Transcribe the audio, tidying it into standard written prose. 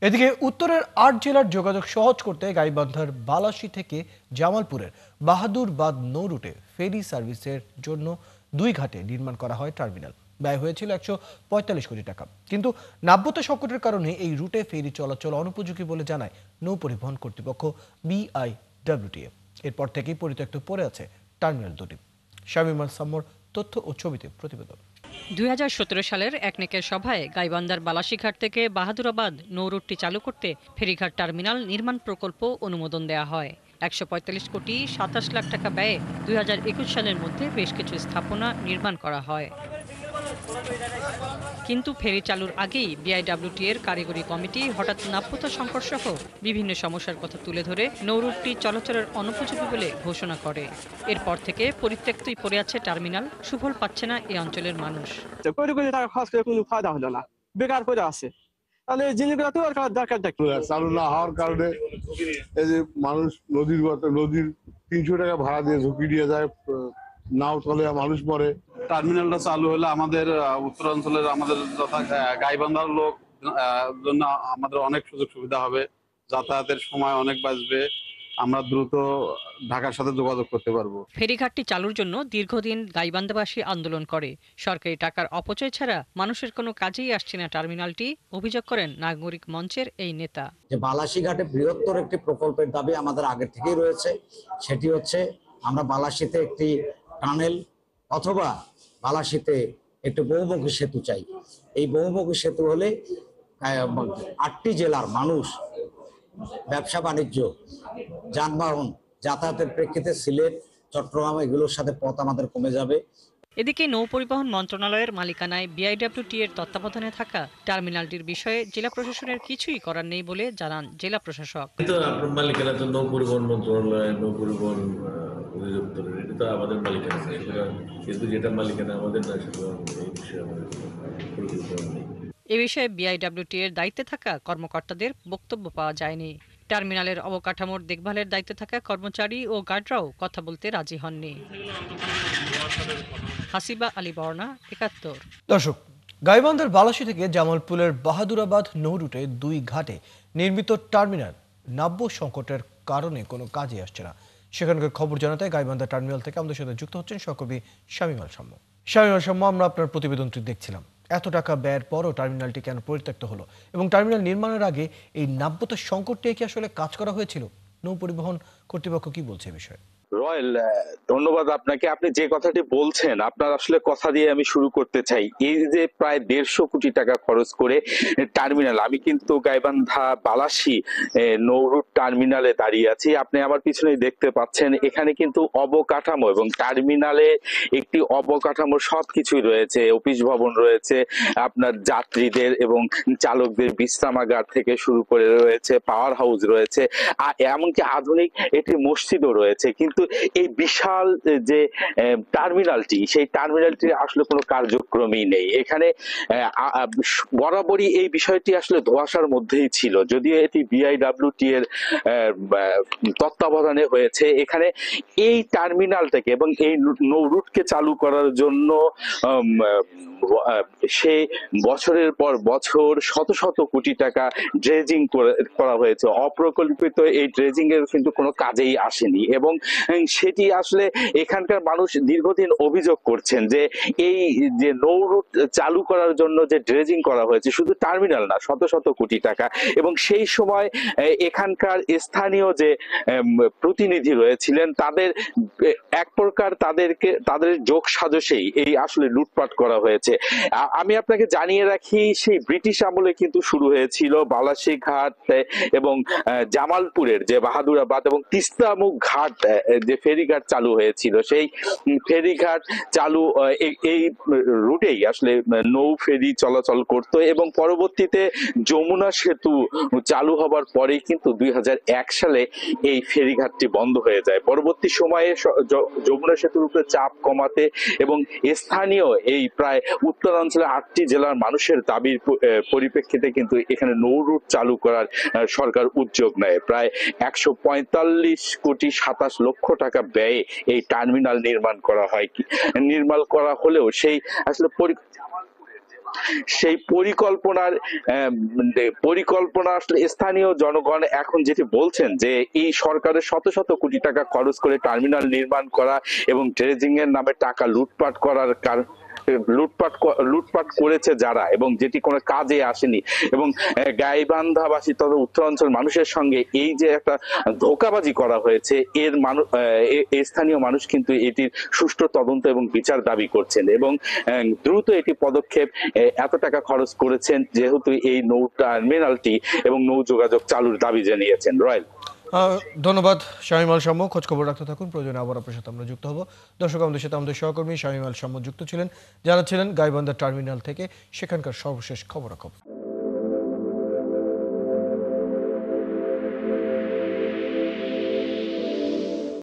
এদিকে উত্তরের ৮ জেলার যোগাযোগ সহজ করতে গাইবান্ধার বালাসী থেকে জামালপুরের বাহাদুরবাদ নৌ রুটে ফেরি সার্ভিসের জন্য ২ ঘাটে নির্মাণ করা হয় টার্মিনাল। ব্যয় হয়েছিল ১৪৫ কোটি টাকা, কিন্তু নাব্যতা সংকটের কারণে এই রুটে ফেরি চলাচল অনুপযোগী বলে জানায় নৌ পরিবহন কর্তৃপক্ষ বিআইডব্লিউটিএ। এরপর থেকেই পরিত্যক্ত পড়ে আছে টার্মিনাল দুটি। শামীম আল সাম্মর তথ্য ও ছবিতে প্রতিবেদন। ২০১৭ সালের একনেকের সভায় গাইবান্ধার বালাসীঘাট থেকে বাহাদুরাবাদ নৌ রুটটি চালু করতে ফেরিঘাট টার্মিনাল নির্মাণ প্রকল্প অনুমোদন দেওয়া হয়। ১৪৫ কোটি ২৭ লাখ টাকা ব্যয়ে ২০২১ সালের মধ্যে বেশ কিছু স্থাপনা নির্মাণ করা হয়। কিন্তু ফেরি চালুর আগেই বিআইডব্লিউটি এর কারিগরি কমিটি হঠাৎ নাব্যতা সংকট সহ বিভিন্ন সমস্যার কথা তুলে ধরে নৌ রুটটি চলাচলের অনুপযোগী বলে ঘোষণা করে। এরপর থেকে পরিত্যক্তই পড়ে আছে টার্মিনাল, সুফল পাচ্ছে না এই অঞ্চলের মানুষ। কোটি কোটি টাকা খরচ করে কোনো ফায়দা হলো না, বেকার করে আছে। তাহলে এই জিনিসগুলো তো দরকারটা কি? চালু না হওয়ার কারণে এই যে মানুষ নদীর ৩০০ টাকা ভাড়া দিয়ে ঝুঁকি দিয়ে যায়, নাও চলে মানুষ মরে। টার্মিনালটা চালু হলে আমাদের উত্তরাঞ্চলের আমাদের যথা গাইবান্ধার লোক জন্য আমাদের অনেক সুযোগ সুবিধা হবে, যাতায়াতের সময় অনেক বাঁচবে, আমরা দ্রুত ঢাকার সাথে যোগাযোগ করতে পারবো। ফেরিঘাটটি চালুর জন্য দীর্ঘদিন গাইবান্ধাবাসী আন্দোলন করে। সরকারি টাকার অপচয় ছাড়া মানুষের কোনো কাজেই আসছে না টার্মিনালটি, অভিযোগ করেন নাগরিক মঞ্চের এই নেতা। যে বালাসীঘাটে বৃহত্তর একটি প্রকল্পের দাবি আমাদের আগে থেকেই রয়েছে, সেটি হচ্ছে আমরা বালাসীতে একটি টানেল অথবা বালাসীতে একটি বহুমুখী সেতু চাই। এই বহুমুখী সেতু হলে ৮টি জেলার মানুষ ব্যবসা বাণিজ্য যানবাহন যাতায়াতের প্রেক্ষিতে সিলেট চট্টগ্রাম এগুলোর সাথে পথ আমাদের কমে যাবে। এদিকে নৌ পরিবহন মন্ত্রণালয়ের মালিকানায় বিআইডব্লিউটি এর তত্ত্বাবধানে থাকা টার্মিনালটির বিষয়ে জেলা প্রশাসনের কিছুই করার নেই বলে জানান জেলা প্রশাসক। মালিকানা তো নৌ পরিবহন মন্ত্রণালয়, নৌ পরিবহন অধিদপ্তরের, এটা তো আমাদের মালিকানা, কিন্তু যেটা মালিকানা আমাদের না, সুতরাং এই বিষয়ে আমাদের পরিকল্পনা নেই। এ বিষয়ে বিআইডব্লিউটি এর দায়িত্বে থাকা কর্মকর্তাদের বক্তব্য পাওয়া যায়নি। টার্মিনালের অবকাঠামোর দেখভালের দায়িত্বে থাকা কর্মচারী ও গার্ডরাও কথা বলতে রাজি হননি। হাসিবা আলী বর্ণা, ৭১। দর্শক, গাইবান্ধার বালাসী থেকে জামালপুরের বাহাদুরাবাদ নৌ রুটে ২ ঘাটে নির্মিত টার্মিনাল নাব্য সংকটের কারণে কোনো কাজে আসছে না। সেখানকার খবর জানাতে গাইবান্ধা টার্মিনাল থেকে আমাদের সাথে যুক্ত হচ্ছেন সহকর্মী শামীম আল সাম্য। শামীম আল সাম্য, আমরা আপনার প্রতিবেদনটি দেখছিলাম। এত টাকা ব্যয়ের পরও টার্মিনালটি কেন পরিত্যক্ত হলো, এবং টার্মিনাল নির্মাণের আগে এই নাব্যতা সংকট নিয়ে কি আসলে কাজ করা হয়েছিল? নৌ পরিবহন কর্তৃপক্ষ কি বলছে বিষয়ে? রয়েল, ধন্যবাদ আপনাকে। আপনি যে কথাটি বলছেন, আপনার আসলে কথা দিয়ে আমি শুরু করতে চাই। এই যে প্রায় ১৫০ কোটি টাকা খরচ করে টার্মিনাল, আমি কিন্তু গাইবান্ধা বালাসী নৌরুট টার্মিনালে দাঁড়িয়ে আছি। আপনি আমার পিছনে দেখতে পাচ্ছেন, এখানে কিন্তু অবকাঠামো এবং টার্মিনালে একটি অবকাঠামো সবকিছুই রয়েছে। অফিস ভবন রয়েছে, আপনার যাত্রীদের এবং চালকদের বিশ্রামাগার থেকে শুরু করে রয়েছে পাওয়ার হাউস রয়েছে, আর এমনকি আধুনিক একটি মসজিদও রয়েছে। কিন্তু এই বিশাল যে টার্মিনালটি, সেই টার্মিনালটির আসলে কোনো কার্যক্রমই নেই। এখানে বরাবরই এই বিষয়টি আসলে ধোঁয়াশার মধ্যেই ছিল, যদিও এটি বিআইডব্লিউটি এর তত্ত্বাবধানে হয়েছে। এখানে এই টার্মিনালটাকে এবং এই নৌ রুটকে চালু করার জন্য সে বছরের পর বছর শত শত কোটি টাকা ড্রেজিং করা হয়েছে। অপ্রকল্পিত এই ড্রেজিং এর কিন্তু কোনো কাজেই আসেনি, এবং সেটি আসলে এখানকার মানুষ দীর্ঘদিন অভিযোগ করছেন যে এই যে নৌ রুট চালু করার জন্য যে ড্রেজিং করা হয়েছে, শুধু টার্মিনাল না, শত শত কোটি টাকা। এবং সেই সময় এখানকার স্থানীয় যে প্রতিনিধি রয়েছিলেন, তাদের এক প্রকার তাদের যোগ সাজসেই এই আসলে লুটপাট করা হয়েছে। আমি আপনাকে জানিয়ে রাখি, সেই ব্রিটিশ আমলে কিন্তু শুরু হয়েছিল বালাসীঘাট এবং জামালপুরের যে বাহাদুরাবাদ এবং তিস্তামুখ ঘাট যে ফেরিঘাট চালু হয়েছিল, সেই ফেরিঘাট চালু এই রুটেই আসলে নৌ ফেরি চলাচল করত। এবং পরবর্তীতে যমুনা সেতু চালু হবার পরেই কিন্তু ২০০১ সালে এই ফেরিঘাটটি বন্ধ হয়ে যায়। পরবর্তী সময়ে যমুনা সেতুর উপরে চাপ কমাতে এবং স্থানীয় এই প্রায় উত্তরাঞ্চলের ৮টি জেলার মানুষের দাবির পরিপ্রেক্ষিতে কিন্তু এখানে নৌ রুট চালু করার সরকার উদ্যোগ নেয়। প্রায় ১৪৫ কোটি ২৭ লক্ষ টাকা ব্যয়ে এই টার্মিনাল নির্মাণ করা হলেও সেই আসলে সেই পরিকল্পনা আসলে স্থানীয় জনগণ এখন যেটি বলছেন যে এই সরকারের শত শত কোটি টাকা খরচ করে টার্মিনাল নির্মাণ করা এবং ড্রেজিং এর নামে টাকা লুটপাট করেছে যারা, এবং যেটি কোনো কাজে আসেনি, এবং গাইবান্ধাবাসী তথা উত্তরাঞ্চল মানুষের সঙ্গে এই যে একটা ধোঁকাবাজি করা হয়েছে, এর স্থানীয় মানুষ কিন্তু এটির সুষ্ঠু তদন্ত এবং বিচার দাবি করছেন এবং দ্রুত এটি পদক্ষেপ এত টাকা খরচ করেছেন যেহেতু এই নৌ টার্মিনালটি এবং নৌ যোগাযোগ চালুর দাবি জানিয়েছেন। রয়েল, ধন্যবাদ শামীম আল শাম্য। খোঁজ খবর রাখতে থাকুন, প্রয়োজনে আবার আপনার সাথে আমরা যুক্ত হব। দর্শক, আমাদের সাথে আমাদের সহকর্মী শামীম আল শাম্য যুক্ত ছিলেন, জানাচ্ছিলেন গাইবান্ধা টার্মিনাল থেকে সেখানকার সর্বশেষ খবরাখবর।